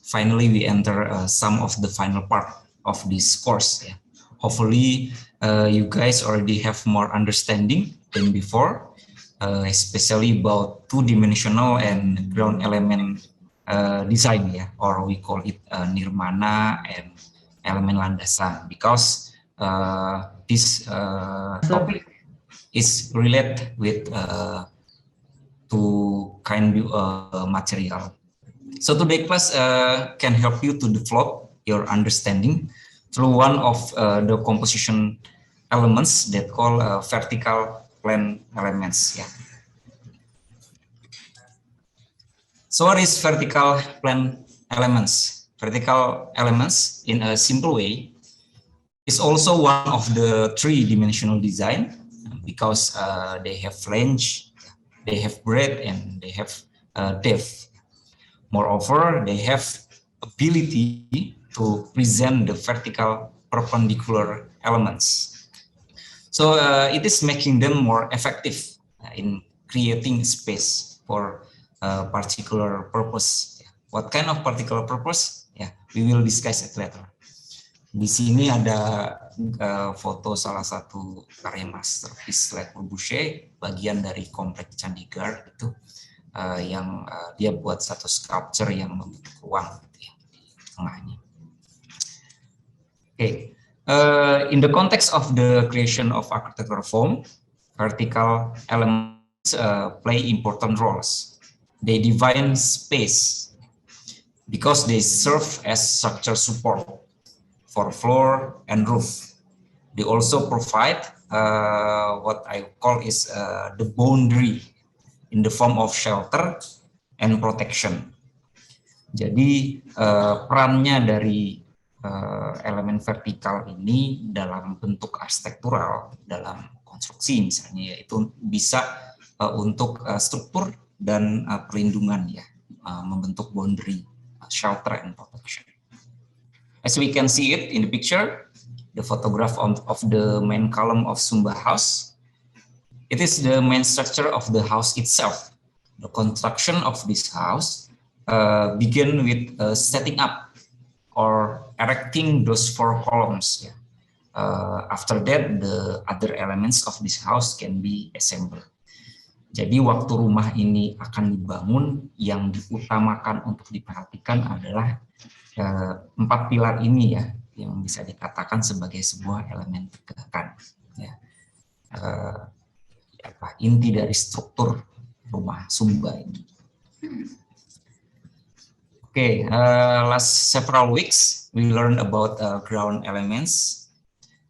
finally we enter some of the final part of this course. Yeah. Hopefully you guys already have more understanding than before, especially about two-dimensional and ground element design, yeah, or we call it nirmana and elemen landasan, because this topic is related with two kind of material. So today class can help you to develop your understanding through one of the composition elements that call vertical plane elements. Yeah. So what is vertical plane elements? Vertical elements, in a simple way, is also one of the three-dimensional design because they have length, they have breadth, and they have depth. Moreover, they have ability to present the vertical perpendicular elements. So it is making them more effective in creating space for a particular purpose. What kind of particular purpose? Yeah, we will discuss it later. Di sini ada foto salah satu karya masterpiece Le Corbusier, bagian dari kompleks Chandigarh itu yang dia buat satu sculpture yang membentuk ruang gitu ya, di tengahnya. Okay. In the context of the creation of architectural form, vertical elements play important roles. They define space because they serve as structure support for floor and roof. They also provide what I call is the boundary in the form of shelter and protection. Jadi perannya dari elemen vertikal ini dalam bentuk arsitektural, dalam konstruksi misalnya, yaitu bisa untuk struktur dan perlindungan, ya, membentuk boundary, shelter and protection. As we can see it in the picture, the photograph of the main column of Sumba House, it is the main structure of the house itself. The construction of this house began with setting up or erecting those four columns. Yeah. After that, the other elements of this house can be assembled. Jadi waktu rumah ini akan dibangun, yang diutamakan untuk diperhatikan adalah 4 pilar ini, ya, yang bisa dikatakan sebagai sebuah elemen tegangan. Ya. Inti dari struktur rumah Sumba ini. Okay, last several weeks we learned about ground elements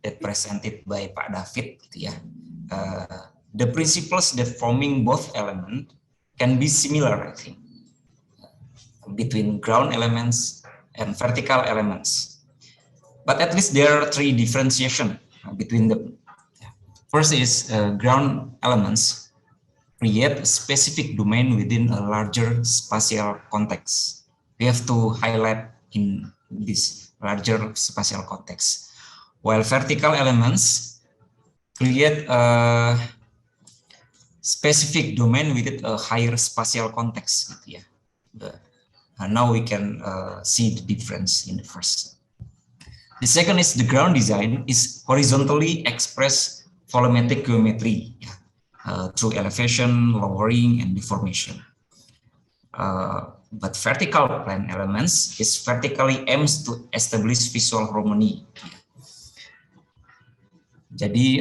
that presented by Pak David, gitu ya. The principles that forming both element can be similar, I think, between ground elements and vertical elements. But at least there are 3 differentiation between them. First is ground elements create a specific domain within a larger spatial context. We have to highlight in this larger spatial context. While vertical elements create a specific domain within a higher spatial context. Gitu ya. Now we can see the difference in the first. The second is the ground design is horizontally expressed volumetric geometry through elevation, lowering, and deformation. But vertical plane elements is vertically aims to establish visual harmony. Jadi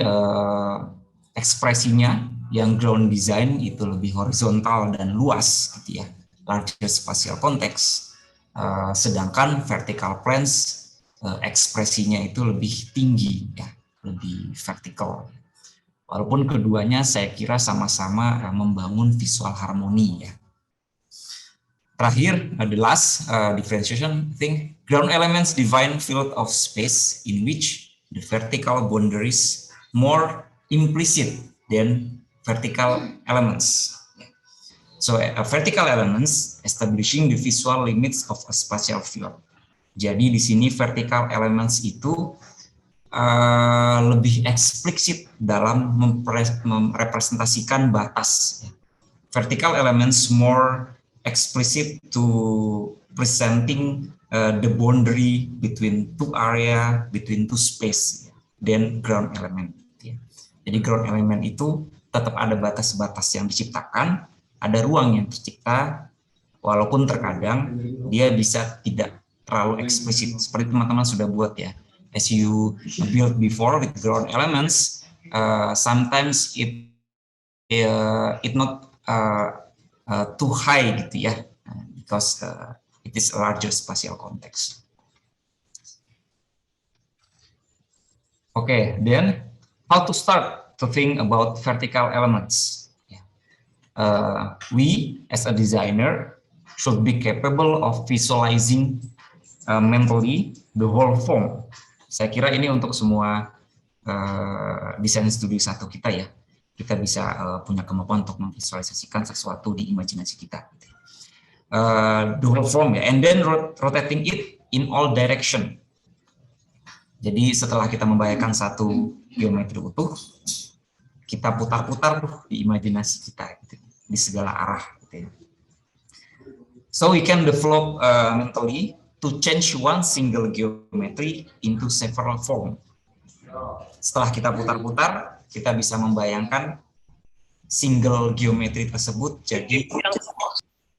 ekspresinya yang ground design itu lebih horizontal dan luas, gitu ya, larger spatial context. Sedangkan vertical planes ekspresinya itu lebih tinggi, ya, lebih vertikal. Walaupun keduanya saya kira sama-sama membangun visual harmoni, ya. Terakhir, the last differentiation thing, ground elements define field of space in which the vertical boundaries more implicit than vertical elements. So vertical elements establishing the visual limits of a spatial field. Jadi di sini vertical elements itu lebih eksplisit dalam merepresentasikan batas. Vertical elements more explicit to presenting the boundary between two area, between two space, then ground element. Jadi ground element itu tetap ada batas-batas yang diciptakan, ada ruang yang tercipta, walaupun terkadang dia bisa tidak terlalu eksplisit. Seperti teman-teman sudah buat ya. As you built before with ground elements, sometimes it not too high gitu ya, because it is a larger spatial context. Okay, then how to start to think about vertical elements? We as a designer should be capable of visualizing mentally the whole form. Saya kira ini untuk semua desain studi satu kita ya. Kita bisa punya kemampuan untuk memvisualisasikan sesuatu di imajinasi kita. The whole form ya, and then rotating it in all direction. Jadi setelah kita membayangkan satu geometri utuh, kita putar-putar tuh di imajinasi kita gitu, di segala arah gitu ya. So we can develop mentally to change one single geometry into several form. Setelah kita putar-putar, kita bisa membayangkan single geometri tersebut jadi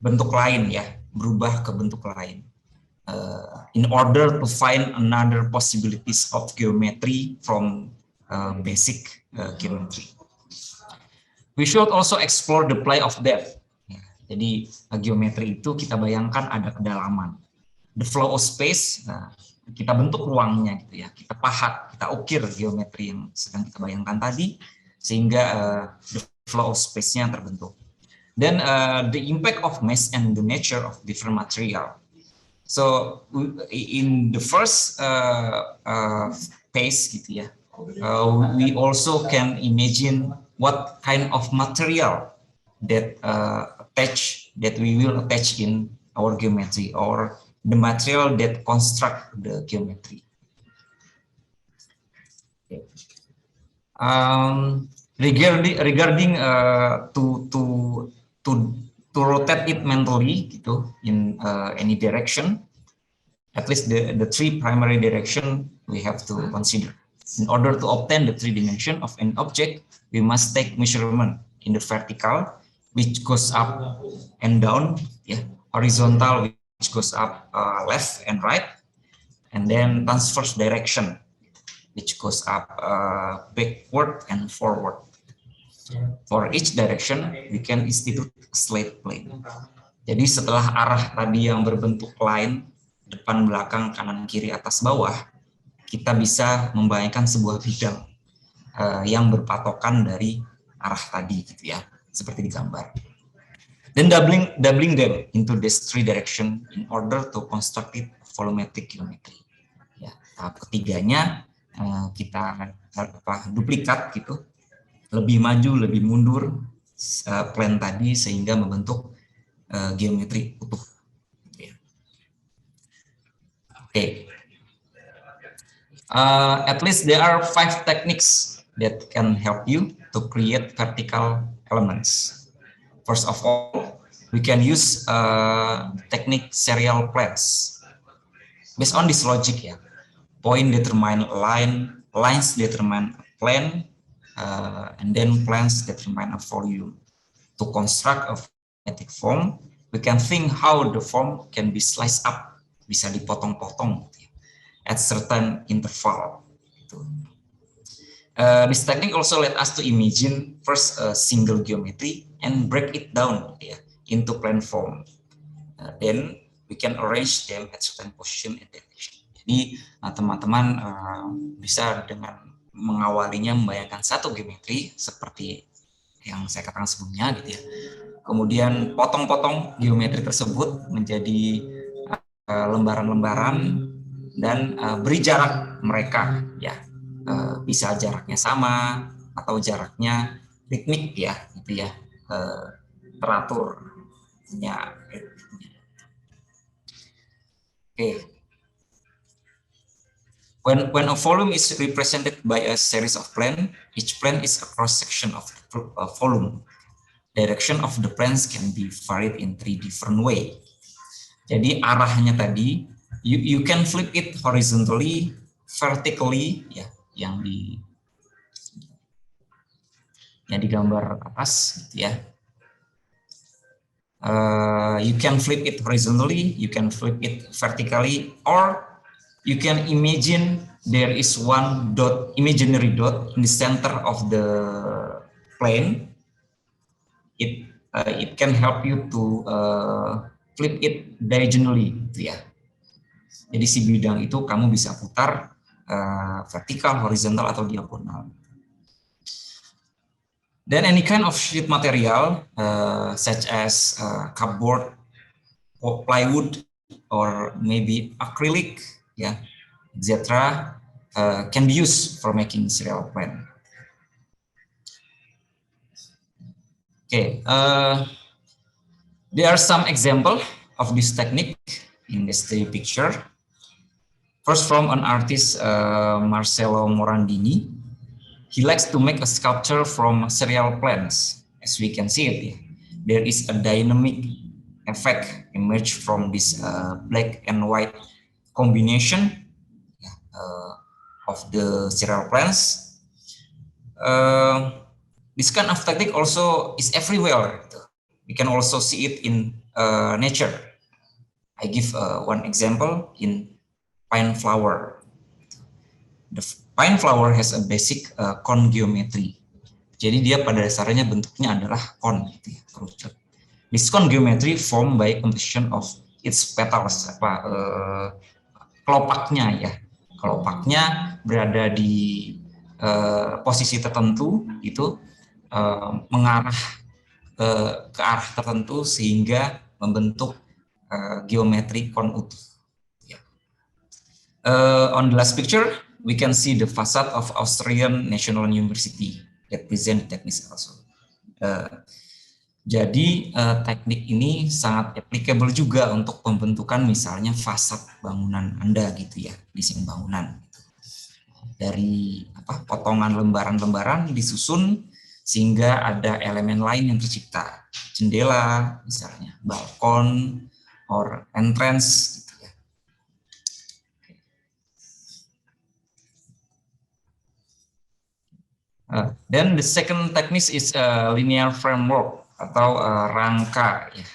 bentuk lain ya, berubah ke bentuk lain. In order to find another possibilities of geometry from basic geometry. We should also explore the play of depth. Ya, jadi geometri itu kita bayangkan ada kedalaman. The flow of space, kita bentuk ruangnya gitu ya. Kita pahat, kita ukir geometri yang sedang kita bayangkan tadi, sehingga the flow of space-nya terbentuk. Then the impact of mass and the nature of different material. So in the first phase gitu ya, we also can imagine what kind of material that we will attach in our geometry, or the material that construct the geometry. Okay. Regarding to rotate it mentally gitu in any direction, at least the three primary direction we have to consider. In order to obtain the three dimension of an object, we must take measurement in the vertical, which goes up and down, yeah, horizontal, which goes up left and right, and then transverse direction, which goes up backward and forward. For each direction, we can institute a slate plane. Jadi setelah arah tadi yang berbentuk line, depan, belakang, kanan, kiri, atas, bawah, kita bisa membayangkan sebuah bidang yang berpatokan dari arah tadi, gitu ya, seperti di gambar. Then doubling them into these three direction in order to construct it volumetric geometry. Ya, tahap ketiganya kita duplikat gitu. Lebih maju, lebih mundur plan tadi sehingga membentuk geometri utuh. Okay. At least there are 5 techniques that can help you to create vertical elements. First of all, we can use technique serial plans. Based on this logic ya, point determine line, lines determine plane, and then plans determine a volume. To construct a geometric form, we can think how the form can be sliced up, bisa dipotong-potong at certain interval. This technique also let us to imagine first a single geometry and break it down into plane form. Then we can arrange them at certain position and direction. Jadi teman-teman bisa dengan mengawalinya membayangkan satu geometri seperti yang saya katakan sebelumnya gitu ya. Kemudian potong-potong geometri tersebut menjadi lembaran-lembaran dan beri jarak mereka ya. Bisa jaraknya sama atau jaraknya ritmik ya gitu ya. Teratur ya. Oke. When a volume is represented by a series of plane, each plane is a cross section of a volume. direction of the planes can be varied in 3 different way. Jadi arahnya tadi, you can flip it horizontally, vertically, ya, yang di gambar atas, gitu ya. You can flip it horizontally, you can flip it vertically, or you can imagine there is one dot, imaginary dot in the center of the plane. It can help you to flip it diagonally, gitu ya. Jadi si bidang itu kamu bisa putar vertikal, horizontal, atau diagonal. Then any kind of sheet material, such as cardboard, or plywood, or maybe acrylic, yeah, etc., can be used for making serial plan. Okay, there are some examples of this technique in this picture. First, from an artist, Marcello Morandini. He likes to make a sculpture from serial plans. As we can see it, there is a dynamic effect emerge from this black and white combination of the serial plans. This kind of technique also is everywhere. We can also see it in nature. I give one example in pine flower. The pine flower has a basic cone geometry. Jadi dia pada dasarnya bentuknya adalah cone, gitu ya, kerucut. This cone geometry formed by composition of its petals, kelopaknya ya. Kelopaknya berada di posisi tertentu, itu mengarah ke arah tertentu sehingga membentuk geometri cone utuh. On the last picture, we can see the facade of Austrian National University that present techniques also. Jadi teknik ini sangat applicable juga untuk pembentukan misalnya fasad bangunan Anda, gitu ya, desain bangunan. Dari potongan lembaran-lembaran disusun sehingga ada elemen lain yang tercipta, jendela misalnya, balkon, or entrance. Then the second technique is linear framework atau rangka, ya,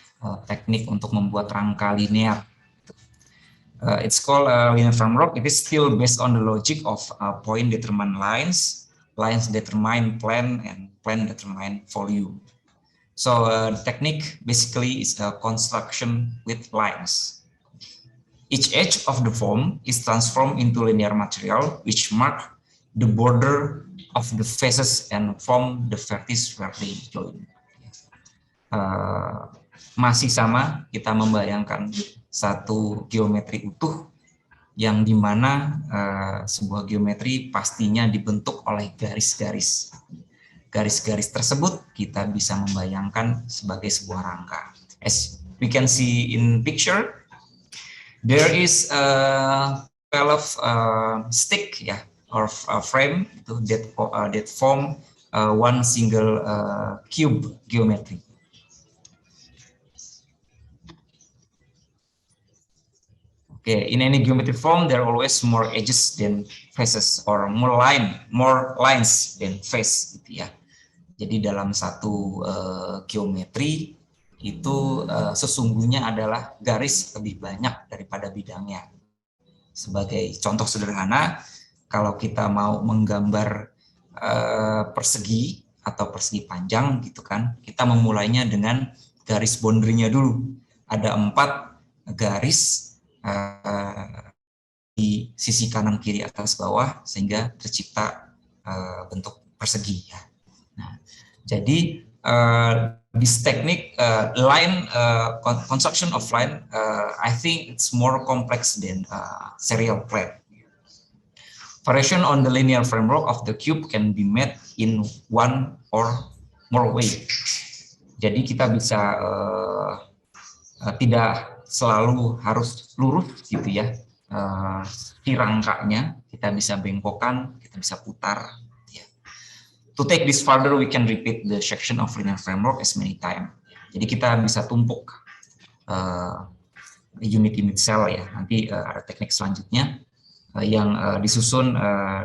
teknik untuk membuat rangka linear. It's called linear framework. It is still based on the logic of point determine lines, lines determine plan, and plan determine volume. So the technique basically is a construction with lines. Each edge of the form is transformed into linear material, which mark the border of the faces and form the vertices where they join. Masih sama, kita membayangkan satu geometri utuh yang dimana sebuah geometri pastinya dibentuk oleh garis-garis. Garis-garis tersebut kita bisa membayangkan sebagai sebuah rangka. As we can see in picture, there is a 12 stick, ya, or frame that form one single cube geometry. Okay, in any geometry form, there are always more edges than faces, or more lines than face, gitu ya. Jadi dalam satu geometri itu sesungguhnya adalah garis lebih banyak daripada bidangnya. Sebagai contoh sederhana, kalau kita mau menggambar persegi atau persegi panjang, gitu kan, kita memulainya dengan garis boundary-nya dulu. Ada 4 garis di sisi kanan, kiri, atas, bawah, sehingga tercipta bentuk persegi. Ya. Nah, jadi this technique, line construction of line, I think it's more complex than serial plan. Variation on the linear framework of the cube can be made in one or more way. Jadi kita bisa tidak selalu harus lurus, gitu ya. Si rangkanya kita bisa bengkokkan, kita bisa putar. Ya. To take this further, we can repeat the section of linear framework as many times. Jadi kita bisa tumpuk unit-unit cell ya. Nanti ada teknik selanjutnya yang disusun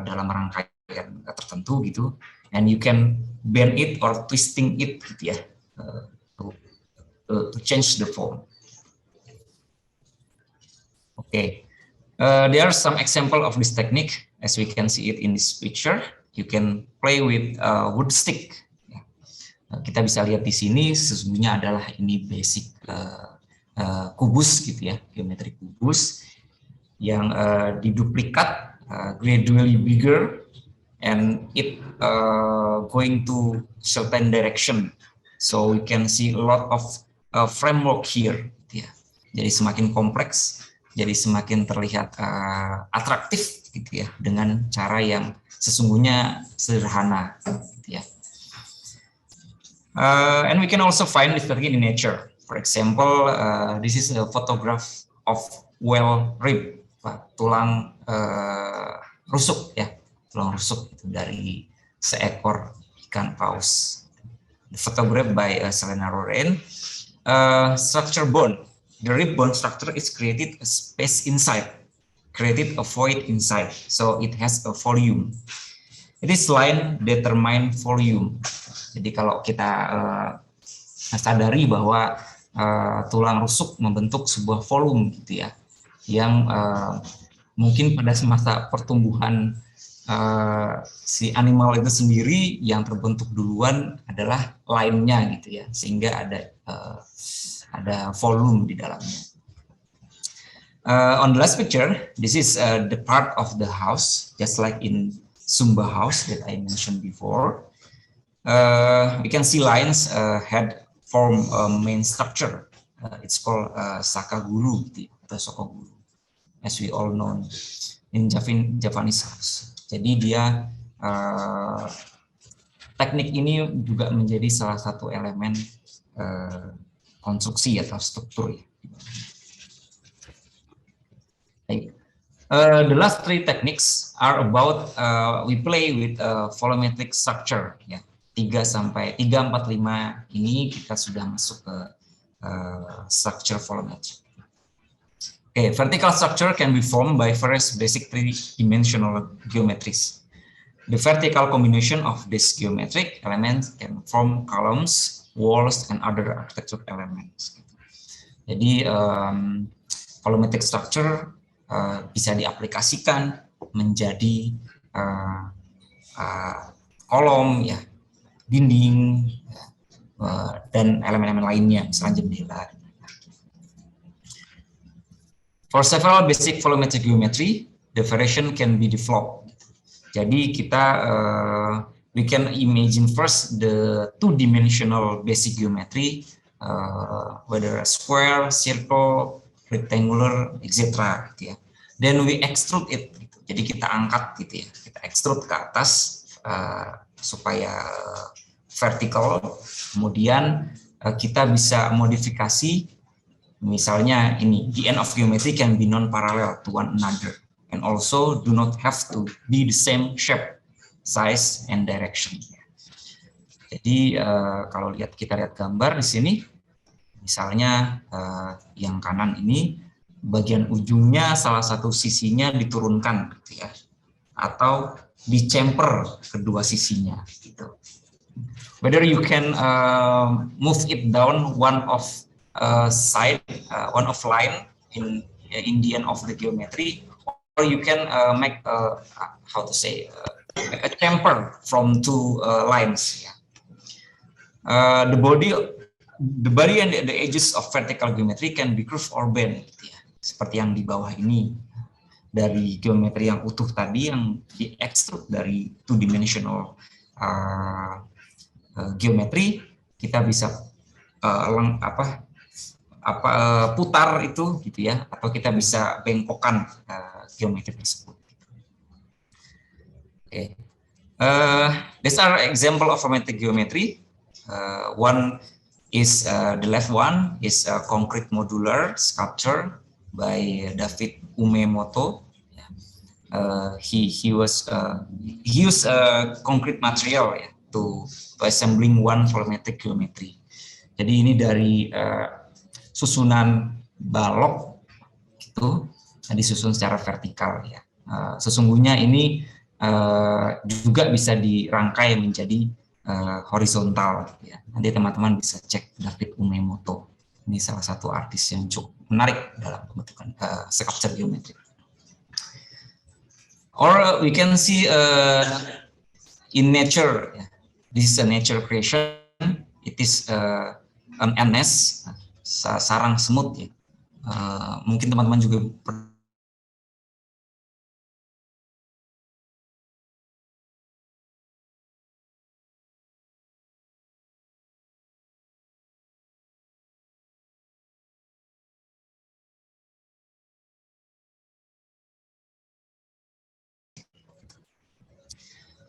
dalam rangkaian tertentu gitu. And you can bend it or twisting it gitu ya, to change the form. Okay, there are some example of this technique as we can see it in this picture. You can play with wood stick. Kita bisa lihat di sini sesungguhnya adalah ini basic kubus gitu ya, geometri kubus yang diduplikat gradually bigger and it going to certain direction. So we can see a lot of framework here. Gitu ya. Jadi semakin kompleks, jadi semakin terlihat atraktif gitu ya, dengan cara yang sesungguhnya sederhana gitu ya. And we can also find this in nature. For example, this is a photograph of whale rib, tulang rusuk ya, tulang rusuk itu dari seekor ikan paus. The photograph by Selena Loren. Structure bone. The rib bone structure is created a space inside, created a void inside, so it has a volume. This line determine volume. Jadi kalau kita sadari bahwa tulang rusuk membentuk sebuah volume gitu ya, yang mungkin pada masa pertumbuhan si animal itu sendiri yang terbentuk duluan adalah line-nya gitu ya, sehingga ada volume di dalamnya. On the last picture, this is the part of the house, just like in Sumba house that I mentioned before. We can see lines had form a main structure. It's called sakaguru atau sokoguru, as we all know in Japanese house. Jadi dia teknik ini juga menjadi salah satu elemen konstruksi atau struktur ya. The last three techniques are about we play with volumetric structure ya. 3, 4, 5 ini kita sudah masuk ke structure volumetric. Okay, vertical structure can be formed by various basic three-dimensional geometries. The vertical combination of these geometric elements can form columns, walls, and other architectural elements. Jadi volumetric structure bisa diaplikasikan menjadi kolom ya, dinding dan elemen-elemen lainnya, misalnya jendela. For several basic volumetric geometry, the variation can be developed. Jadi kita we can imagine first the two-dimensional basic geometry, whether a square, circle, rectangular, etc. Gitu ya. Then we extrude it. Gitu. Jadi kita angkat gitu ya, kita extrude ke atas supaya vertical. Kemudian kita bisa modifikasi, misalnya ini, the end of geometry can be non-parallel to one another and also do not have to be the same shape, size, and direction. Jadi kalau kita lihat gambar di sini, misalnya yang kanan ini bagian ujungnya salah satu sisinya diturunkan gitu ya, atau dicemper kedua sisinya gitu. Whether you can move it down one of side, one of line in the end of the geometry, or you can make how to say a chamfer from two lines. Yeah. The body and the edges of vertical geometry can be curved or bent. Gitu ya. Seperti yang di bawah ini, dari geometri yang utuh tadi yang di-extrude dari two-dimensional geometri, kita bisa putar itu gitu ya, atau kita bisa bengkokkan geometri tersebut. Okay. These are example of volumetric geometry. One is the left one is a concrete modular sculpture by David Umemoto. He used concrete material ya, to assembling one volumetric geometry. Jadi ini dari susunan balok itu disusun secara vertikal ya. Sesungguhnya ini juga bisa dirangkai menjadi horizontal ya. Nanti teman-teman bisa cek David Umemoto. Ini salah satu artis yang cukup menarik dalam pembentukan sculpture geometri. Or we can see in nature, this is a nature creation. It is an NS, sarang semut ya. Mungkin teman-teman juga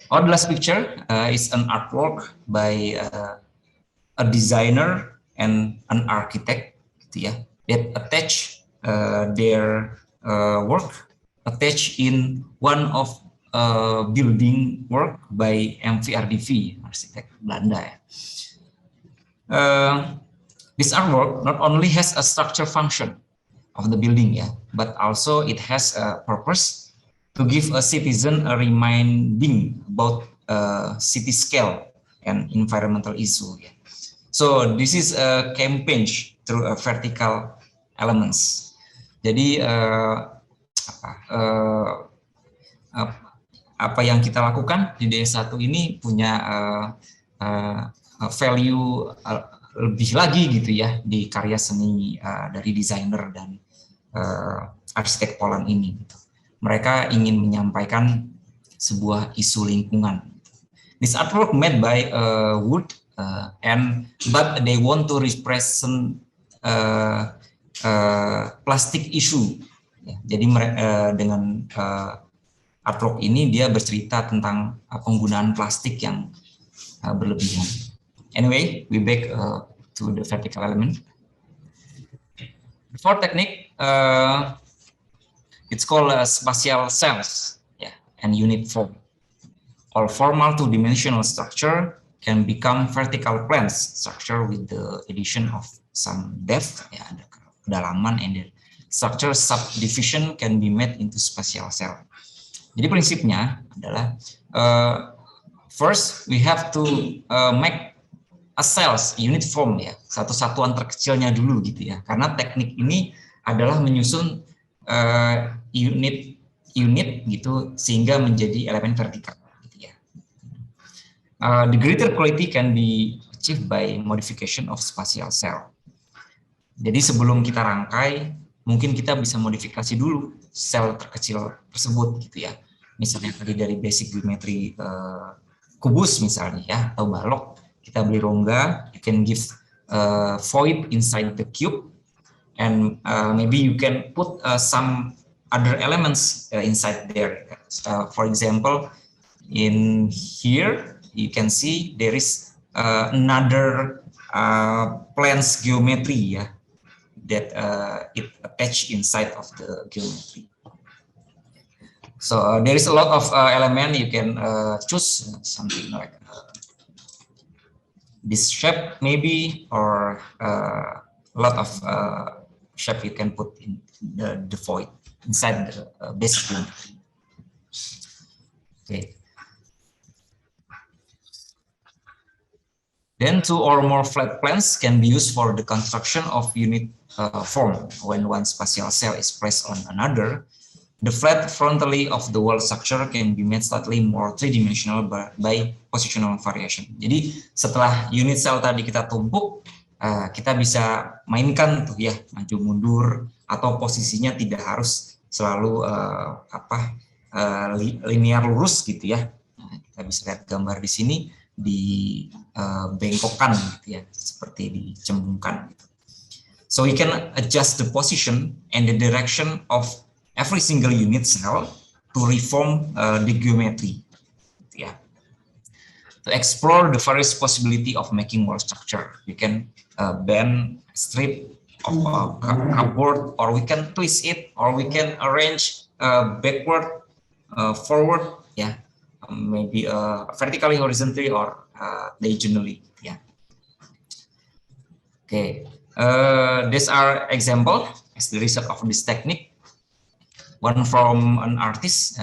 or the last picture is an artwork by a designer and an architect, gitu ya, that attach their work attached in one of building work by MVRDV, arsitek Belanda ya. This artwork not only has a structure function of the building ya, but also it has a purpose to give a citizen a reminding about city scale and environmental issue. Yeah. So this is a campaign through a vertical elements. Jadi apa yang kita lakukan di D1 ini punya value lebih lagi gitu ya di karya seni dari desainer dan arsitek Poland ini. Gitu. Mereka ingin menyampaikan sebuah isu lingkungan. This artwork made by wood but they want to represent plastic issue. Ya, jadi dengan artwork ini dia bercerita tentang penggunaan plastik yang berlebihan. Anyway, we back to the vertical element. The fourth technique. It's called spatial cells, yeah, and unit form. All formal two-dimensional structure can become vertical planes structure with the addition of some depth, ya, ada kedalaman, and the structure subdivision can be made into spatial cell. Jadi prinsipnya adalah first we have to make a cells unit form ya, satu satuan terkecilnya dulu gitu ya, karena teknik ini adalah menyusun unit gitu sehingga menjadi elemen vertikal gitu ya. The greater quality can be achieved by modification of spatial cell. Jadi sebelum kita rangkai mungkin kita bisa modifikasi dulu sel terkecil tersebut gitu ya. Misalnya tadi dari basic geometry kubus misalnya ya, atau balok, kita beli rongga, you can give void inside the cube. And maybe you can put some other elements inside there. For example, in here you can see there is another planes geometry yeah, that it attached inside of the geometry. So there is a lot of element you can choose something like this shape maybe, or a lot of shape you can put in the void inside the basic geometry. Okay. Then two or more flat planes can be used for the construction of unit form. When one spatial cell is placed on another, the flat frontally of the wall structure can be made slightly more three-dimensional by positional variation. Jadi setelah unit cell tadi kita tumpuk, kita bisa mainkan tuh ya, maju mundur atau posisinya tidak harus selalu linear lurus gitu ya. Nah, kita bisa lihat gambar di sini dibengkokkan gitu ya, seperti dicembungkan gitu. So we can adjust the position and the direction of every single unit cell to reform the geometry gitu ya. To explore the various possibility of making wall structure, we can bend strip of cupboard, or we can twist it, or we can arrange backward, forward, yeah, maybe vertically, horizontally, or diagonally. Yeah. Okay. These are example as the result of this technique. One from an artist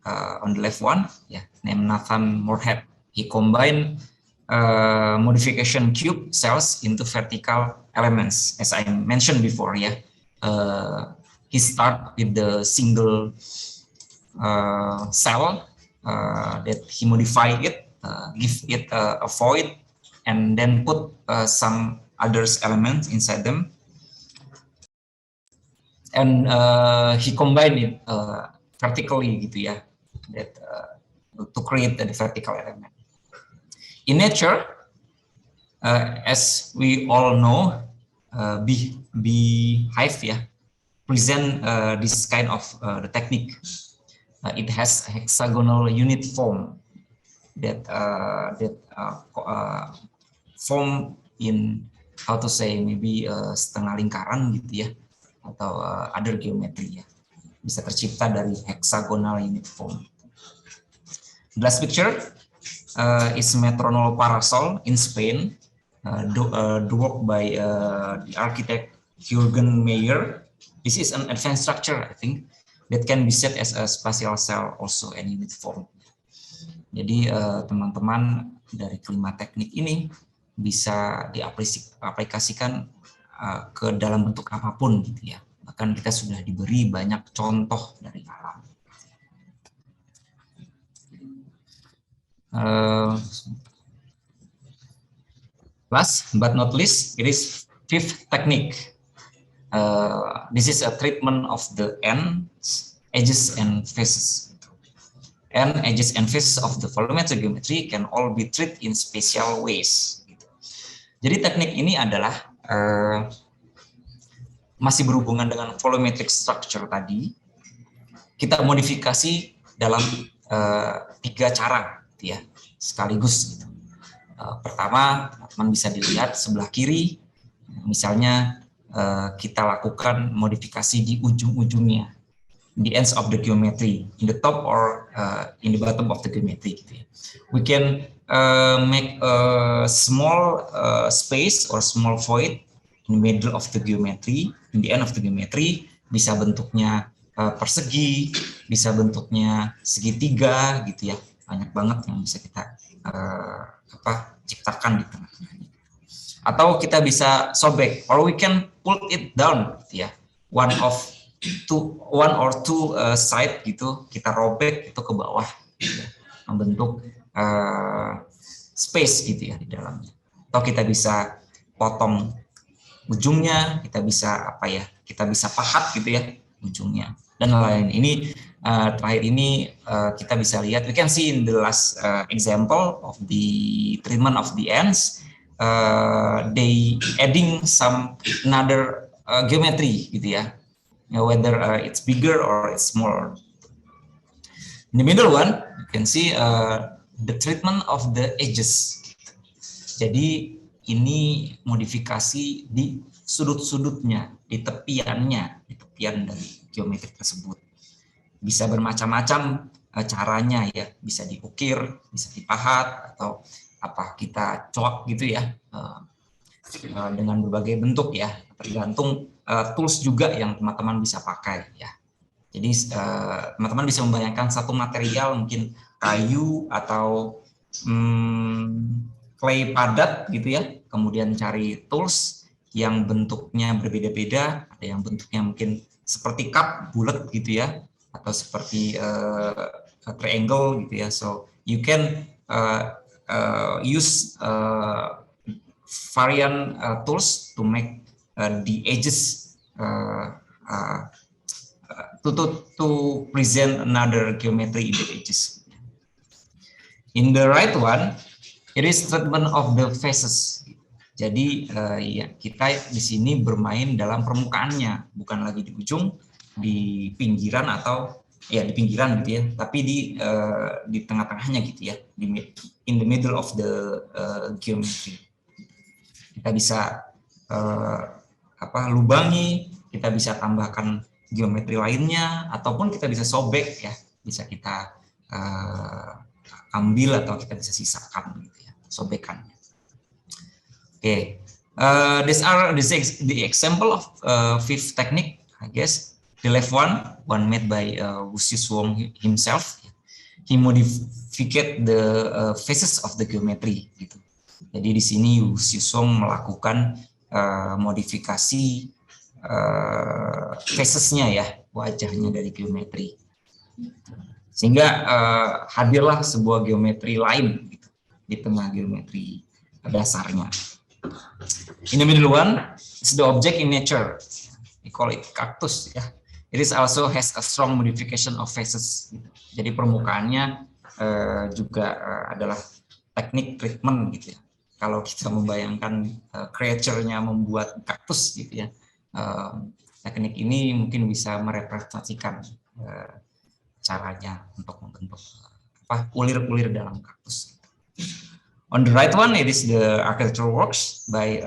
on the left one, yeah, named Nathan Moorhead. He combined modification cube cells into vertical elements, as I mentioned before. Yeah, he start with the single cell that he modify it, give it a void, and then put some others elements inside them, and he combined it vertically, gitu ya, that to create the vertical element. In nature, as we all know, beehive, yeah, present this kind of the technique. It has hexagonal unit form that form in, how to say, maybe setengah lingkaran gitu ya, atau other geometry ya, bisa tercipta dari hexagonal unit form. The last picture is Metronol Parasol in Spain, the work by the architect Jürgen Meyer. This is an advanced structure, I think, that can be set as a spatial cell also and unit form. Jadi teman-teman dari kelima teknik ini bisa diaplikasikan ke dalam bentuk apapun gitu ya. Bahkan kita sudah diberi banyak contoh dari alam. Last but not least, it is fifth technique. This is a treatment of the ends, edges, and faces. And edges and faces of the volumetric geometry can all be treated in special ways. Jadi teknik ini adalah masih berhubungan dengan volumetric structure tadi. Kita modifikasi dalam 3 cara, gitu ya, sekaligus. Gitu. Pertama, teman bisa dilihat sebelah kiri, misalnya kita lakukan modifikasi di ujung-ujungnya, the ends of the geometry, in the top or in the bottom of the geometry. Gitu ya. We can make a small space or small void in the middle of the geometry, in the end of the geometry, bisa bentuknya persegi, bisa bentuknya segitiga, gitu ya. Banyak banget yang bisa kita ciptakan di tengah-tengahnya. Atau kita bisa sobek, or we can pull it down, gitu ya. One or two side gitu, kita robek itu ke bawah, gitu ya, membentuk space gitu ya di dalamnya. Atau kita bisa potong ujungnya, kita bisa kita bisa pahat gitu ya ujungnya dan lain. Ini terakhir ini kita bisa lihat, we can see in the last example of the treatment of the ends, they adding some another geometry gitu ya, whether it's bigger or it's smaller. In the middle one, you can see the treatment of the edges. Jadi ini modifikasi di sudut-sudutnya, di tepian dari geometri tersebut. Bisa bermacam-macam caranya ya, bisa diukir, bisa dipahat, atau kita coak gitu ya, dengan berbagai bentuk ya, tergantung tools juga yang teman-teman bisa pakai ya. Jadi teman-teman bisa membayangkan satu material, mungkin kayu atau clay padat gitu ya, kemudian cari tools yang bentuknya berbeda-beda, ada yang bentuknya mungkin seperti cup bulat gitu ya, atau seperti triangle gitu ya. So you can use variant tools to make the edges to present another geometry in the edges. In the right one, it is treatment of the faces. Jadi ya, kita di sini bermain dalam permukaannya, bukan lagi di ujung, di pinggiran atau ya di pinggiran gitu ya, tapi di tengah-tengahnya gitu ya, in the middle of the geometry. Kita bisa lubangi, kita bisa tambahkan geometri lainnya, ataupun kita bisa sobek ya, bisa kita ambil atau kita bisa sisakan gitu ya, sobekannya. Okay, this is the example of fifth technique, I guess. The left one made by Wu Xizhuang himself. He modified the faces of the geometry. Gitu. Jadi di sini Wu Xizhuang melakukan modifikasi facesnya ya, wajahnya dari geometri. Sehingga hadirlah sebuah geometri lain gitu, di tengah geometri dasarnya. In the middle one is the object in nature. We call it cactus ya. It is also has a strong modification of faces. Jadi permukaannya juga adalah teknik treatment gitu ya. Kalau kita membayangkan creature-nya membuat kaktus gitu ya, teknik ini mungkin bisa merepresentasikan caranya untuk membentuk ulir-ulir dalam kaktus. On the right one, it is the architectural works by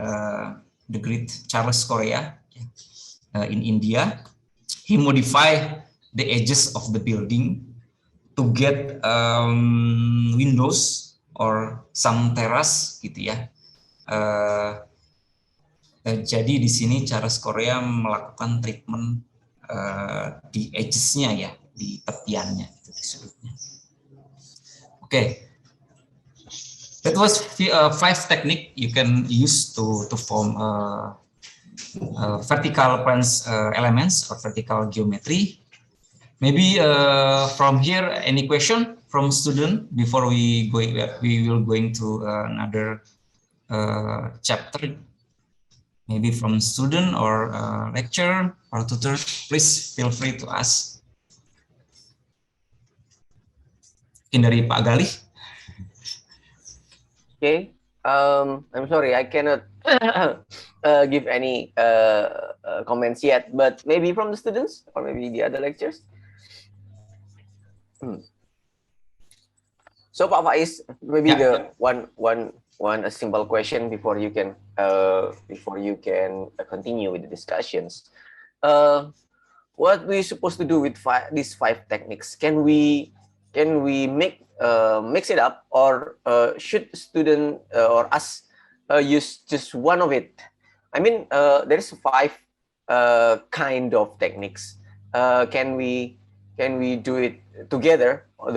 the great Charles Correa in India. He modified the edges of the building to get windows or some terrace, gitu ya. Jadi di sini Charles Correa melakukan treatment di edges-nya ya, di tepiannya, itu di sudutnya. Okay, that was 5 technique you can use to form vertical planes elements or vertical geometry. Maybe from here, any question from student before we will going to another chapter. Maybe from student or lecturer or tutor, please feel free to ask. Mungkin dari Pak Galih. Okay, I'm sorry, I cannot give any comments yet, but maybe from the students or maybe the other lecturers. So Pak Faiz, maybe the one a simple question before you can continue with the discussions. What we supposed to do with these 5 techniques? Can we mix it up, or should student or us use just one of it? I mean, there is 5 kind of techniques. Can we do it together, or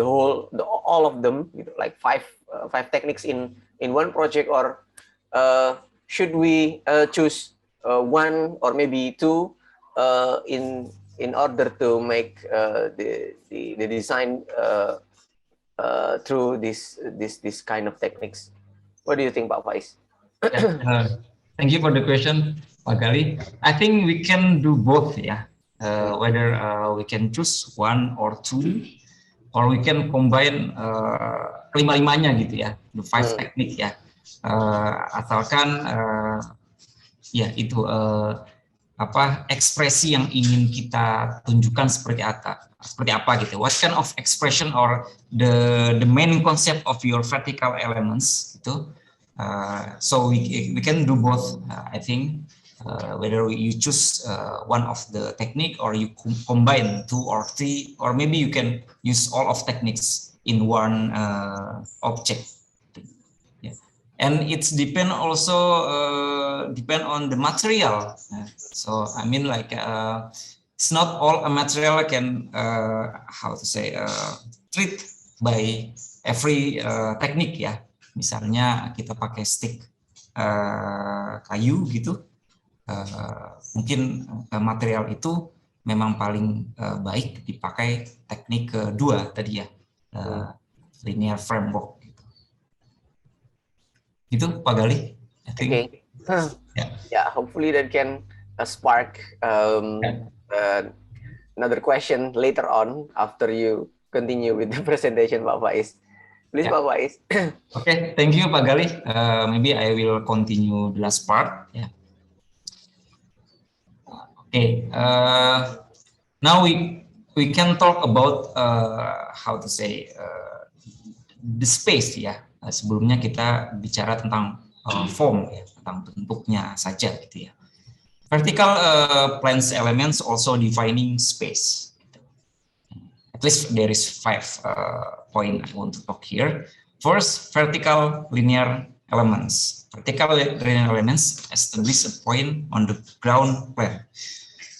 all of them, like 5 techniques in one project, or should we choose one or maybe 2 in order to make the design through this kind of techniques? What do you think, Pak Faiz? Thank you for the question, Pak Gali. I think we can do both, yeah. Whether we can choose 1 or 2, or we can combine kelima-limanya gitu ya, the 5 technique ya. Asalkan ya itu ekspresi yang ingin kita tunjukkan seperti apa gitu. What kind of expression or the main concept of your vertical elements gitu. So we can do both, I think. Whether you choose one of the technique, or you combine 2 or 3, or maybe you can use all of techniques in one object. Yeah. And it's depend also depend on the material. So I mean, like it's not all a material can treat by every technique ya. Misalnya kita pakai stick kayu gitu. Mungkin material itu memang paling baik dipakai teknik kedua tadi ya, linear framework gitu. Gitu Pak Gali. Okay. Yeah, hopefully that can spark another question later on after you continue with the presentation, Pak Faiz. Please, Pak Faiz. Okay, thank you Pak Gali. Maybe I will continue the last part. Yeah. Okay, now we can talk about the space ya. Sebelumnya kita bicara tentang form ya, tentang bentuknya saja gitu ya. Vertical planes elements also defining space. At least there is 5 point I want to talk here. First, vertical linear elements. Vertical linear elements establish a point on the ground plane.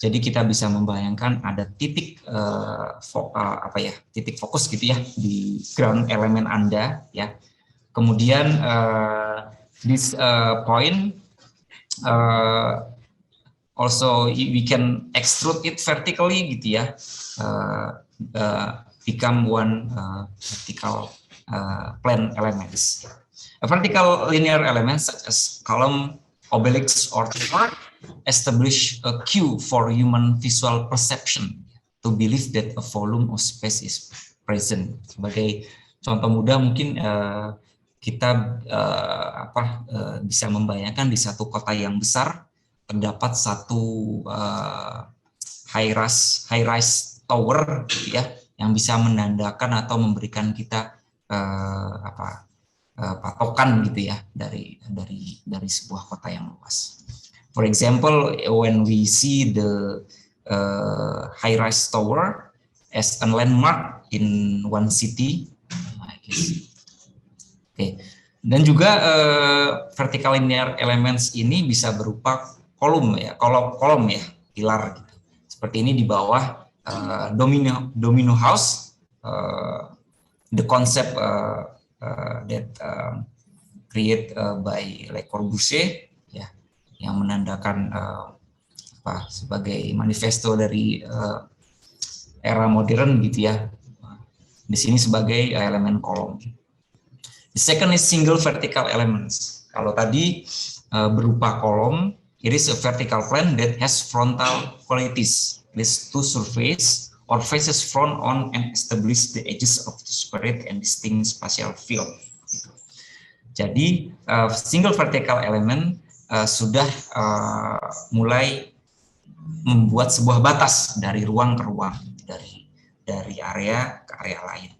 Jadi kita bisa membayangkan ada titik titik fokus gitu ya di ground element Anda ya. Kemudian this point also we can extrude it vertically gitu ya, become one vertical plane elements. A vertical linear elements such as column, obelix, or chord establish a cue for human visual perception to believe that a volume of space is present. Sebagai contoh mudah mungkin kita bisa membayangkan di satu kota yang besar terdapat satu high rise tower gitu ya, yang bisa menandakan atau memberikan kita patokan gitu ya dari sebuah kota yang luas. For example, when we see the high rise tower as a landmark in one city, I guess. Okay. Dan juga vertical linear elements ini bisa berupa kolom ya, pilar gitu. Seperti ini di bawah domino house, the concept that create by Le Corbusier ya, yang menandakan sebagai manifesto dari era modern gitu ya. Di sini sebagai elemen kolom. The second is single vertical elements. Kalau tadi berupa kolom, it is a vertical plane that has frontal qualities. These two surface or faces front on and establish the edges of the separate and distinct spatial field. Jadi single vertical element sudah mulai membuat sebuah batas dari ruang ke ruang, dari area ke area lain.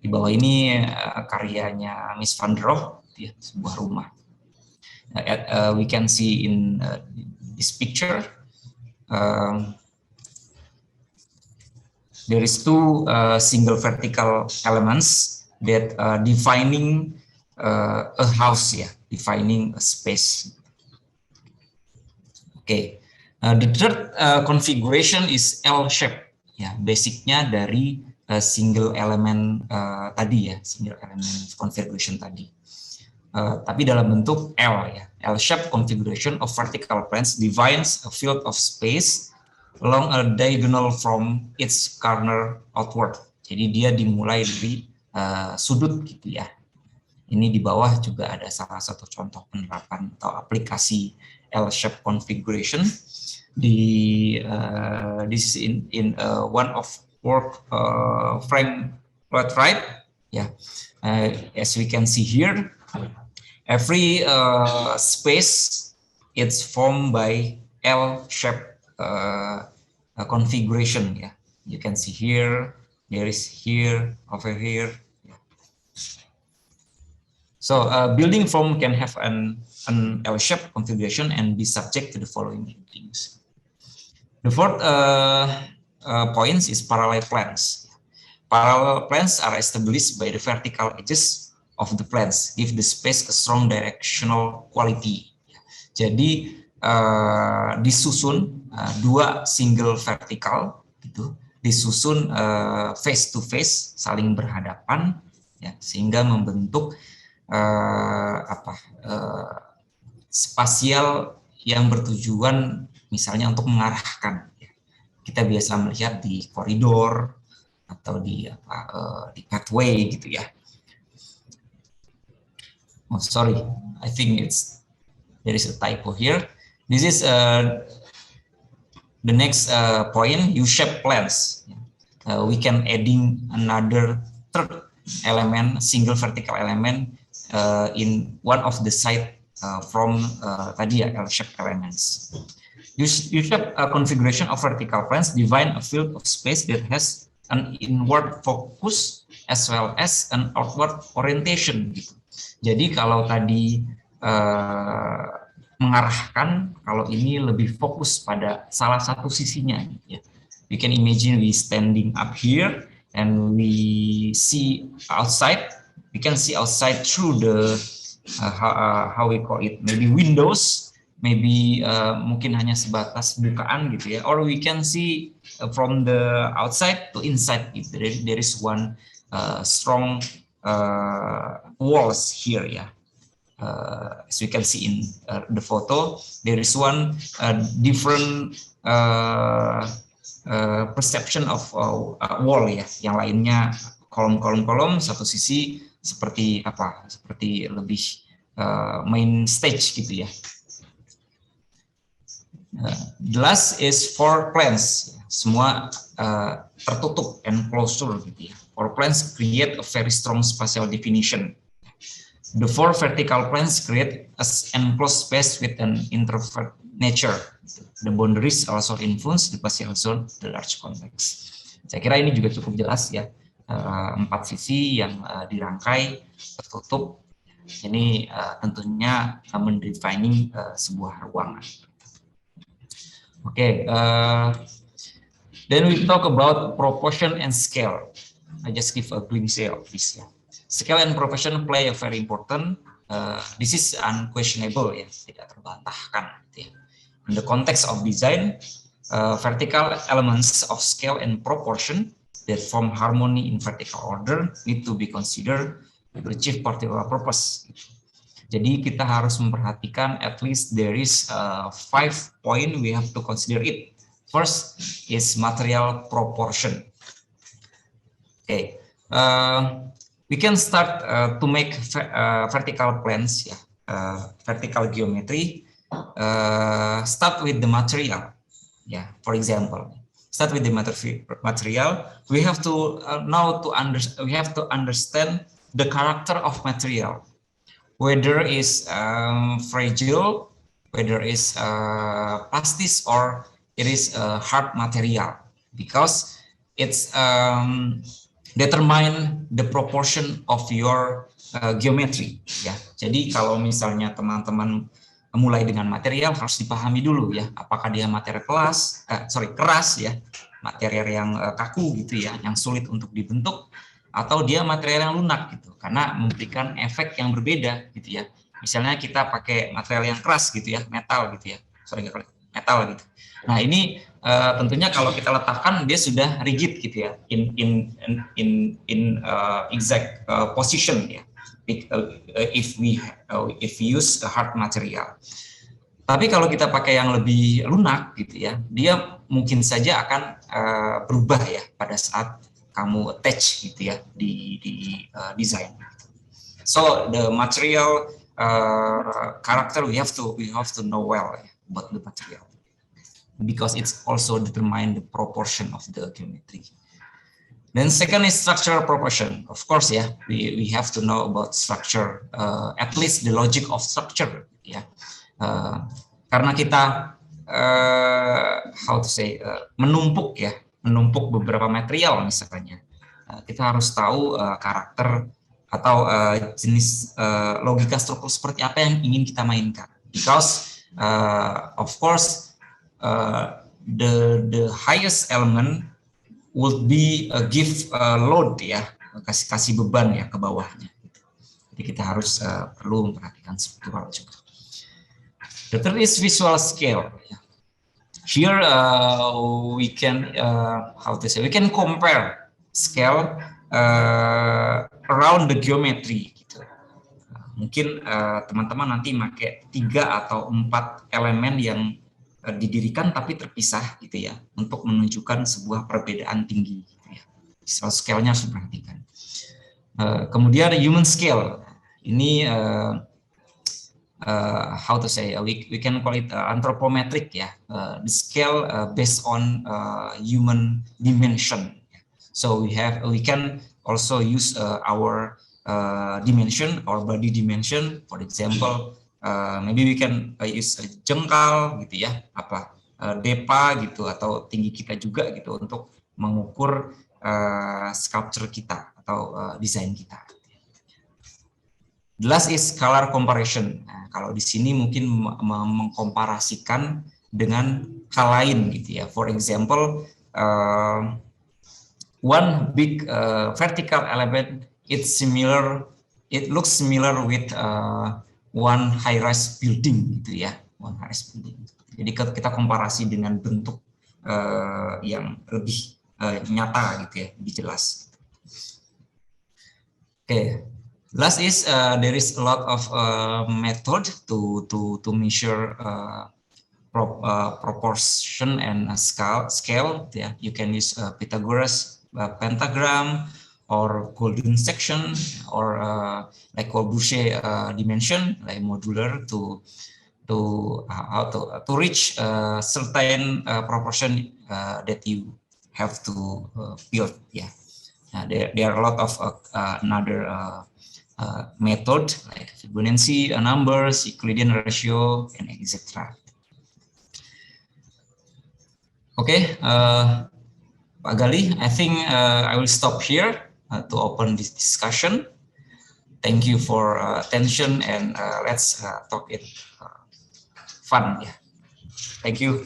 Di bawah ini karyanya Mies van der Rohe, ya, sebuah rumah. We can see in this picture. There is two single vertical elements that defining a house, ya, defining a space. Okay, the third configuration is L shape, ya, basicnya dari single element tadi ya, single element configuration tadi. Tapi dalam bentuk L ya, L shape configuration of vertical planes defines a field of space along a diagonal from its corner outward. Jadi dia dimulai dari sudut gitu ya. Ini di bawah juga ada salah satu contoh penerapan atau aplikasi L-shape configuration. This is in one of work frame right. Yeah, as we can see here, every space it's formed by L-shape configuration. Yeah, you can see here, there is here, over here. Yeah. So building form can have an L-shaped configuration and be subject to the following things. The fourth point is parallel planes. Parallel planes are established by the vertical edges of the planes, give the space a strong directional quality. Jadi disusun dua single vertikal gitu, disusun face to face, saling berhadapan ya, sehingga membentuk spasial yang bertujuan misalnya untuk mengarahkan ya. Kita biasa melihat di koridor atau di pathway gitu ya. Oh sorry, I think there is a typo here. This is the next point, U-shaped planes. We can adding another third element, single vertical element in one of the side from tadi ya, L-shaped elements. U-shaped configuration of vertical planes define a field of space that has an inward focus as well as an outward orientation. Gitu. Jadi kalau tadi mengarahkan, kalau ini lebih fokus pada salah satu sisinya. Ya. You can imagine we standing up here and we see outside. We can see outside through the how we call it, maybe windows, maybe mungkin hanya sebatas bukaan gitu ya, or we can see from the outside to inside. If there is one strong walls here, yeah. As we can see in the photo, there is one different perception of wall ya. Yang lainnya kolom-kolom, satu sisi seperti apa? Seperti lebih main stage gitu ya. The last is for plans. Semua tertutup, enclosure gitu ya. For plans create a very strong spatial definition. The four vertical planes create an enclosed space with an introvert nature. The boundaries also influence the spatial zone, the large context. Saya kira ini juga cukup jelas ya. 4 sisi yang dirangkai, tertutup. Ini tentunya mendefining sebuah ruangan. Oke, then we talk about proportion and scale. I just give a glimpse of this ya. Scale and proportion play a very important. This is unquestionable ya, tidak terbantahkan. Gitu ya. In the context of design, vertical elements of scale and proportion that form harmony in vertical order need to be considered to achieve particular purpose. Jadi kita harus memperhatikan at least there is 5 point we have to consider it. First is material proportion. Okay. We can start to make vertical plans, vertical geometry. Start with the material, For example, start with the material. We have to we have to understand the character of material, whether is fragile, whether is plastic, or it is a hard material, because it's determine the proportion of your geometry ya. Jadi kalau misalnya teman-teman mulai dengan material, harus dipahami dulu ya, apakah dia material keras ya, material yang kaku gitu ya, yang sulit untuk dibentuk, atau dia material yang lunak gitu, karena memberikan efek yang berbeda gitu ya. Misalnya kita pakai material yang keras gitu ya, metal gitu ya, metal gitu. Nah ini tentunya kalau kita letakkan dia sudah rigid gitu ya, in exact position ya. If we use a hard material. Tapi kalau kita pakai yang lebih lunak gitu ya, dia mungkin saja akan berubah ya pada saat kamu attach gitu ya di desain. So the material character we have to know well about the material, because it's also determine the proportion of the geometry. Then second is structural proportion. Of course, we have to know about structure, at least the logic of structure, karena kita menumpuk beberapa material misalnya, kita harus tahu karakter atau jenis logika struktur seperti apa yang ingin kita mainkan, because of course the highest element would be give load ya, kasih beban ya ke bawahnya. Jadi kita harus perlu memperhatikan struktural juga. The third is visual scale. Here we can we can compare scale around the geometry. Gitu. Mungkin teman-teman nanti pakai 3 atau 4 elemen yang didirikan tapi terpisah gitu ya, untuk menunjukkan sebuah perbedaan tinggi gitu ya. Visual scale-nya harus diperhatikan. Kemudian human scale. Ini we can call it anthropometric ya. The scale based on human dimension. So we can also use our dimension or body dimension. For example, maybe we can use jengkal gitu ya, depa gitu, atau tinggi kita juga gitu, untuk mengukur sculpture kita atau desain kita. The last is color comparison. Nah, kalau di sini mungkin mengkomparasikan dengan hal lain gitu ya. For example, one big vertical element. It looks similar with one high-rise building gitu ya, one high-rise building. Jadi kita komparasi dengan bentuk yang lebih nyata gitu ya, lebih jelas. Okay. Last is there is a lot of method to measure proportion and scale. Yeah, you can use Pythagoras pentagram or golden section or like Corbusier dimension, like modular to reach a certain proportion that you have to build. Yeah, there are a lot of another method like Fibonacci numbers, Euclidean ratio, and etc. Okay, Pak Gali, I think I will stop here to open this discussion. Thank you for attention, and let's talk it fun. Yeah, thank you.